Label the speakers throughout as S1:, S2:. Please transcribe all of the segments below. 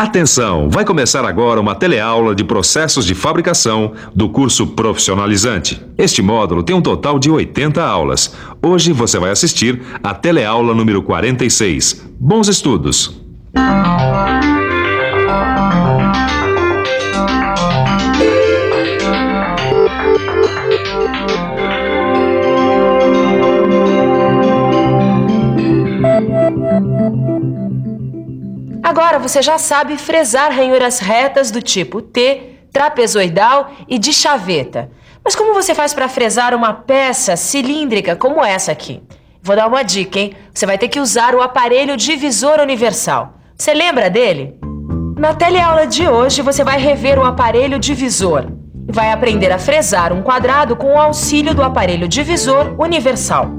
S1: Atenção! Vai começar agora uma teleaula de processos de fabricação do curso Profissionalizante. Este módulo tem um total de 80 aulas. Hoje você vai assistir a teleaula número 46. Bons estudos!
S2: Agora você já sabe fresar ranhuras retas do tipo T, trapezoidal e de chaveta. Mas como você faz para fresar uma peça cilíndrica como essa aqui? Vou dar uma dica, hein? Você vai ter que usar o aparelho divisor universal. Você lembra dele? Na teleaula de hoje você vai rever o aparelho divisor e vai aprender a fresar um quadrado com o auxílio do aparelho divisor universal.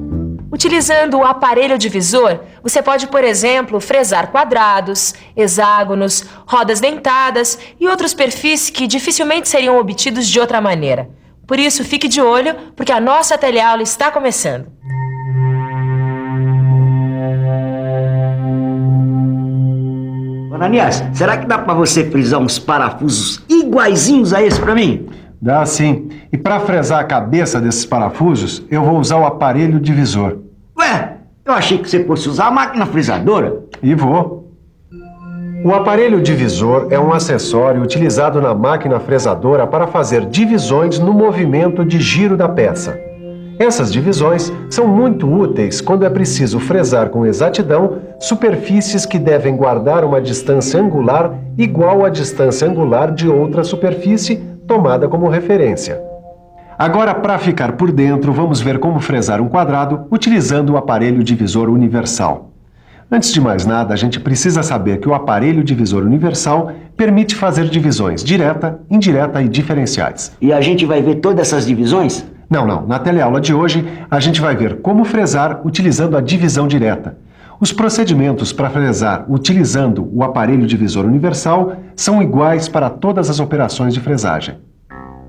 S2: Utilizando o aparelho divisor, você pode, por exemplo, fresar quadrados, hexágonos, rodas dentadas e outros perfis que dificilmente seriam obtidos de outra maneira. Por isso, fique de olho, porque a nossa teleaula está começando.
S3: Ananias, será que dá pra você frisar uns parafusos iguaizinhos a esse pra mim?
S4: Dá sim. E para fresar a cabeça desses parafusos, eu vou usar o aparelho divisor.
S3: Ué, eu achei que você fosse usar a máquina frisadora.
S4: E vou. O aparelho divisor é um acessório utilizado na máquina fresadora para fazer divisões no movimento de giro da peça. Essas divisões são muito úteis quando é preciso fresar com exatidão superfícies que devem guardar uma distância angular igual à distância angular de outra superfície tomada como referência. Agora, para ficar por dentro, vamos ver como fresar um quadrado utilizando o aparelho divisor universal. Antes de mais nada, a gente precisa saber que o aparelho divisor universal permite fazer divisões direta, indireta e diferenciais.
S3: E a gente vai ver todas essas divisões?
S4: Não. Na teleaula de hoje, a gente vai ver como fresar utilizando a divisão direta. Os procedimentos para fresar utilizando o aparelho divisor universal são iguais para todas as operações de fresagem.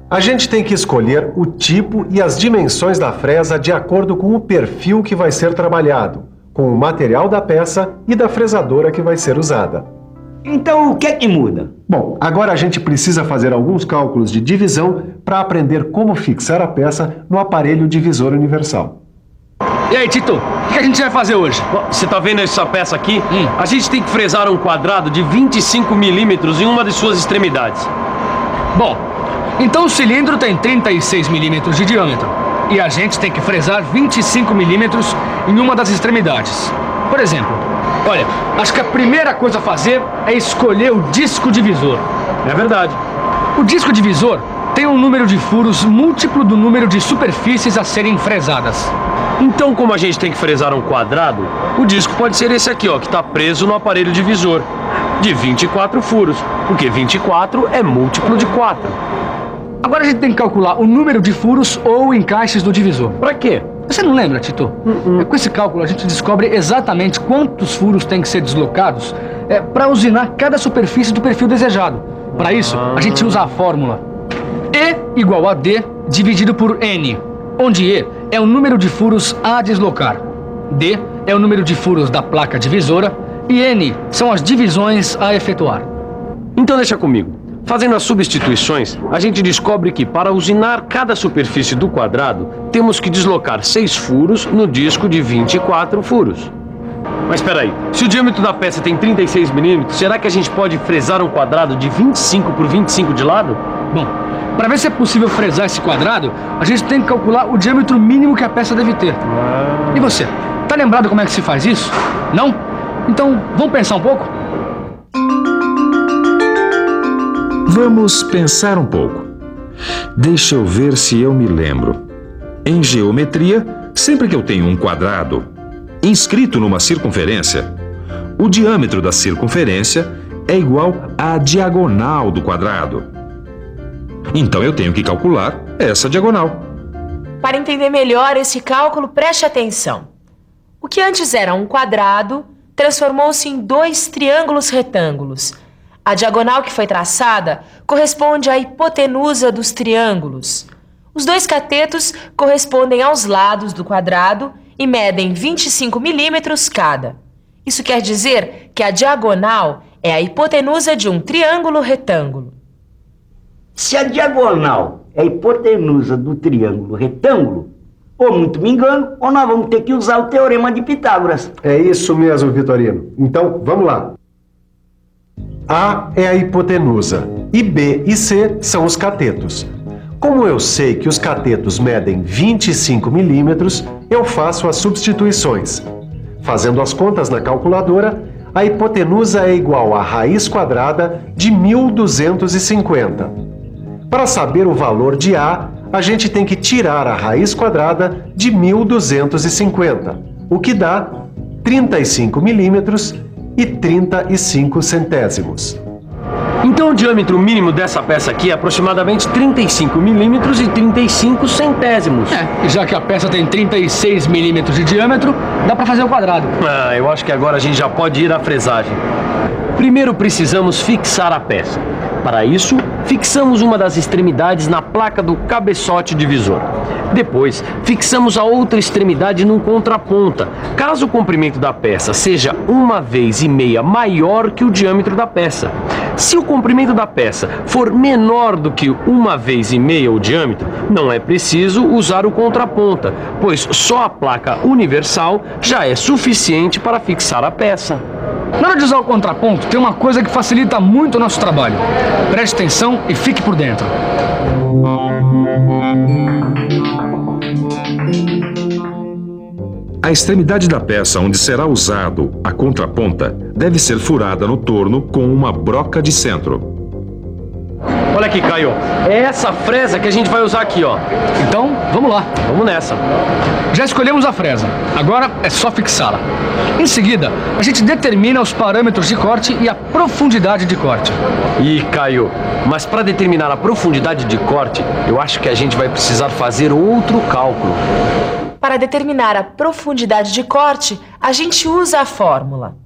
S4: A gente tem que escolher o tipo e as dimensões da fresa de acordo com o perfil que vai ser trabalhado, com o material da peça e da fresadora que vai ser usada.
S3: Então, o que é que muda?
S4: Bom, agora a gente precisa fazer alguns cálculos de divisão para aprender como fixar a peça no aparelho divisor universal.
S5: E aí, Tito, o que a gente vai fazer hoje?
S6: Você tá vendo essa peça aqui? A gente tem que fresar um quadrado de 25 milímetros em uma de suas extremidades.
S5: Bom, então o cilindro tem 36 milímetros de diâmetro e a gente tem que fresar 25 milímetros em uma das extremidades. Por exemplo, olha, acho que a primeira coisa a fazer é escolher o disco divisor.
S6: É verdade.
S5: O disco divisor tem um número de furos múltiplo do número de superfícies a serem fresadas.
S6: Então, como a gente tem que fresar um quadrado, o disco pode ser esse aqui, ó, que está preso no aparelho divisor, de 24 furos, porque 24 é múltiplo de 4.
S5: Agora a gente tem que calcular o número de furos ou encaixes do divisor.
S6: Pra quê?
S5: Você não lembra, Tito? Com esse cálculo a gente descobre exatamente quantos furos têm que ser deslocados para usinar cada superfície do perfil desejado. Para isso, a gente usa a fórmula E igual a D dividido por N, onde E é o número de furos a deslocar, D é o número de furos da placa divisora e N são as divisões a efetuar.
S6: Então deixa comigo. Fazendo as substituições, a gente descobre que para usinar cada superfície do quadrado, temos que deslocar 6 furos no disco de 24 furos. Mas espera aí, se o diâmetro da peça tem 36 milímetros, será que a gente pode fresar um quadrado de 25 por 25 de lado?
S5: Bom, para ver se é possível fresar esse quadrado, a gente tem que calcular o diâmetro mínimo que a peça deve ter. E você, tá lembrado como é que se faz isso? Não? Então, vamos pensar um pouco?
S1: Vamos pensar um pouco. Deixa eu ver se eu me lembro. Em geometria, sempre que eu tenho um quadrado inscrito numa circunferência, o diâmetro da circunferência é igual à diagonal do quadrado. Então eu tenho que calcular essa diagonal.
S2: Para entender melhor esse cálculo, preste atenção. O que antes era um quadrado transformou-se em 2 triângulos retângulos. A diagonal que foi traçada corresponde à hipotenusa dos triângulos. Os 2 catetos correspondem aos lados do quadrado e medem 25 milímetros cada. Isso quer dizer que a diagonal é a hipotenusa de um triângulo retângulo.
S3: Se a diagonal é a hipotenusa do triângulo retângulo, ou muito me engano, ou nós vamos ter que usar o teorema de Pitágoras.
S4: É isso mesmo, Vitorino. Então, vamos lá. A é a hipotenusa e B e C são os catetos. Como eu sei que os catetos medem 25 milímetros, eu faço as substituições. Fazendo as contas na calculadora, a hipotenusa é igual à raiz quadrada de 1250. Para saber o valor de A, a gente tem que tirar a raiz quadrada de 1250, o que dá 35 milímetros e 35 centésimos.
S6: Então o diâmetro mínimo dessa peça aqui é aproximadamente 35 milímetros e 35 centésimos.
S5: E já que a peça tem 36 milímetros de diâmetro, dá para fazer o quadrado.
S6: Eu acho que agora a gente já pode ir à fresagem. Primeiro precisamos fixar a peça. Para isso, fixamos uma das extremidades na placa do cabeçote divisor. Depois, fixamos a outra extremidade num contraponta, caso o comprimento da peça seja 1,5 vezes maior que o diâmetro da peça. Se o comprimento da peça for menor do que 1,5 vezes o diâmetro, não é preciso usar o contraponta, pois só a placa universal já é suficiente para fixar a peça.
S5: Na hora de usar o contraponto, tem uma coisa que facilita muito o nosso trabalho. Preste atenção e fique por dentro.
S1: A extremidade da peça onde será usado a contraponta deve ser furada no torno com uma broca de centro.
S6: Olha aqui, Caio. É essa fresa que a gente vai usar aqui, ó.
S5: Então, vamos lá.
S6: Vamos nessa.
S5: Já escolhemos a fresa. Agora é só fixá-la. Em seguida, a gente determina os parâmetros de corte e a profundidade de corte.
S6: Ih, Caio, mas para determinar a profundidade de corte, eu acho que a gente vai precisar fazer outro cálculo.
S2: Para determinar a profundidade de corte, a gente usa a fórmula.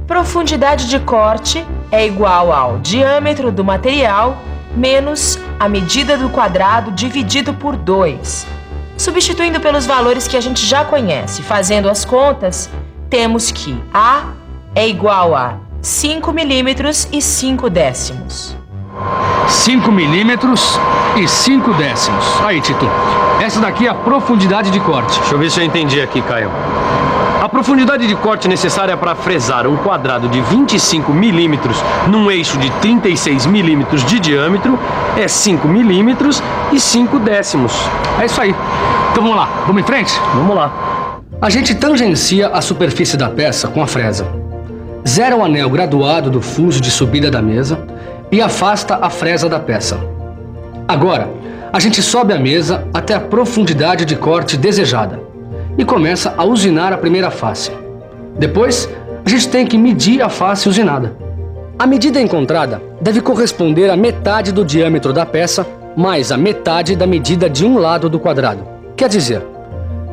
S2: Profundidade de corte é igual ao diâmetro do material menos a medida do quadrado dividido por 2. Substituindo pelos valores que a gente já conhece, fazendo as contas, temos que A é igual a 5 milímetros e 5 décimos.
S5: 5 milímetros e 5 décimos. Aí, Tito. Essa daqui é a profundidade de corte.
S6: Deixa eu ver se eu entendi aqui, Caio. A profundidade de corte necessária para fresar um quadrado de 25 milímetros num eixo de 36 milímetros de diâmetro é 5 milímetros e 5 décimos.
S5: É isso aí. Então vamos lá. Vamos em frente?
S6: Vamos lá.
S5: A gente tangencia a superfície da peça com a fresa. Zera o anel graduado do fuso de subida da mesa e afasta a fresa da peça. Agora, a gente sobe a mesa até a profundidade de corte desejada e começa a usinar a primeira face. Depois, a gente tem que medir a face usinada. A medida encontrada deve corresponder à metade do diâmetro da peça mais a metade da medida de um lado do quadrado. Quer dizer,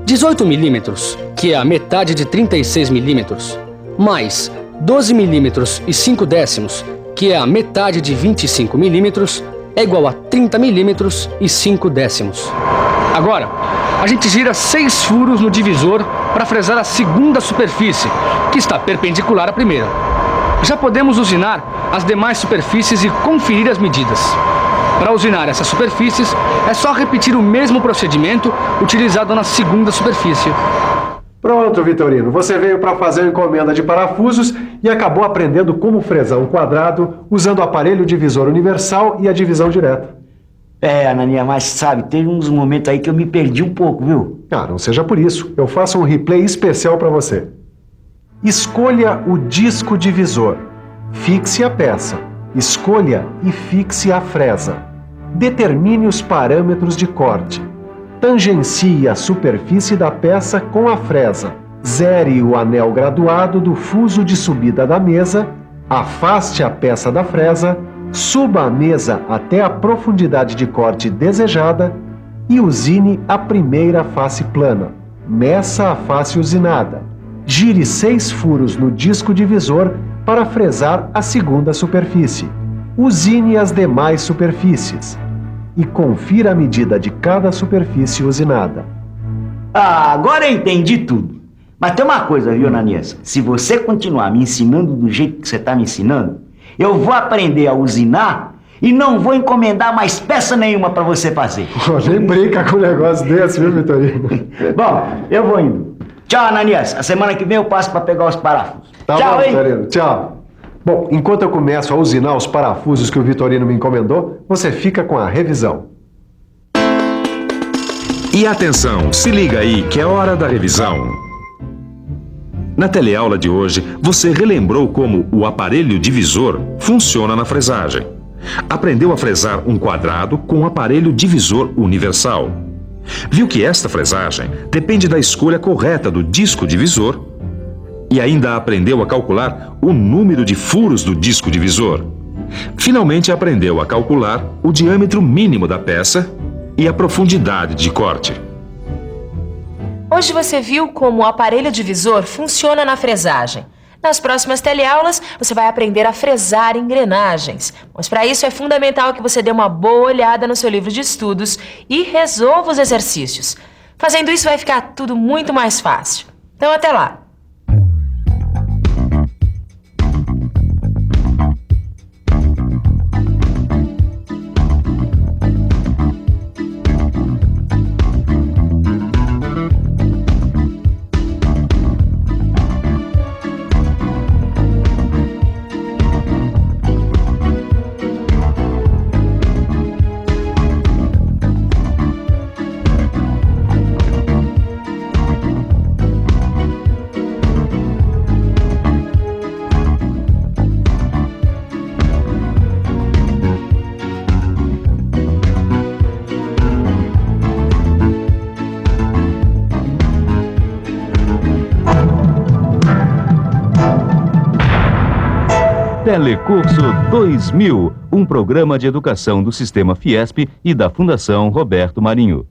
S5: 18 milímetros, que é a metade de 36 milímetros, mais 12 milímetros e 5 décimos, que é a metade de 25 milímetros, é igual a 30 milímetros e 5 décimos. Agora, a gente gira 6 furos no divisor para fresar a segunda superfície, que está perpendicular à primeira. Já podemos usinar as demais superfícies e conferir as medidas. Para usinar essas superfícies, é só repetir o mesmo procedimento utilizado na segunda superfície.
S4: Pronto, Vitorino. Você veio para fazer uma encomenda de parafusos e acabou aprendendo como fresar um quadrado usando o aparelho divisor universal e a divisão direta.
S3: Ananinha, mas sabe, teve uns momentos aí que eu me perdi um pouco, viu?
S4: Não seja por isso. Eu faço um replay especial para você. Escolha o disco divisor. Fixe a peça. Escolha e fixe a fresa. Determine os parâmetros de corte. Tangencie a superfície da peça com a fresa. Zere o anel graduado do fuso de subida da mesa. Afaste a peça da fresa. Suba a mesa até a profundidade de corte desejada e usine a primeira face plana. Meça a face usinada. Gire 6 furos no disco divisor para fresar a segunda superfície. Usine as demais superfícies e confira a medida de cada superfície usinada.
S3: Agora eu entendi tudo. Mas tem uma coisa, viu, Ananias? Se você continuar me ensinando do jeito que você está me ensinando, Eu vou aprender a usinar e não vou encomendar mais peça nenhuma para você fazer.
S4: Pô, nem brinca com um negócio desse, viu, Vitorino?
S3: Bom, eu vou indo. Tchau, Ananias. A semana que vem eu passo para pegar os parafusos.
S4: Tá
S3: Tchau,
S4: bom,
S3: hein?
S4: Vitorino. Tchau. Bom, enquanto eu começo a usinar os parafusos que o Vitorino me encomendou, você fica com a revisão.
S1: E atenção, se liga aí que é hora da revisão. Na teleaula de hoje, você relembrou como o aparelho divisor funciona na fresagem. Aprendeu a fresar um quadrado com o aparelho divisor universal. Viu que esta fresagem depende da escolha correta do disco divisor e ainda aprendeu a calcular o número de furos do disco divisor. Finalmente aprendeu a calcular o diâmetro mínimo da peça e a profundidade de corte.
S2: Hoje você viu como o aparelho divisor funciona na fresagem. Nas próximas teleaulas, você vai aprender a fresar engrenagens. Mas para isso é fundamental que você dê uma boa olhada no seu livro de estudos e resolva os exercícios. Fazendo isso vai ficar tudo muito mais fácil. Então até lá!
S7: Telecurso 2000, um programa de educação do Sistema Fiesp e da Fundação Roberto Marinho.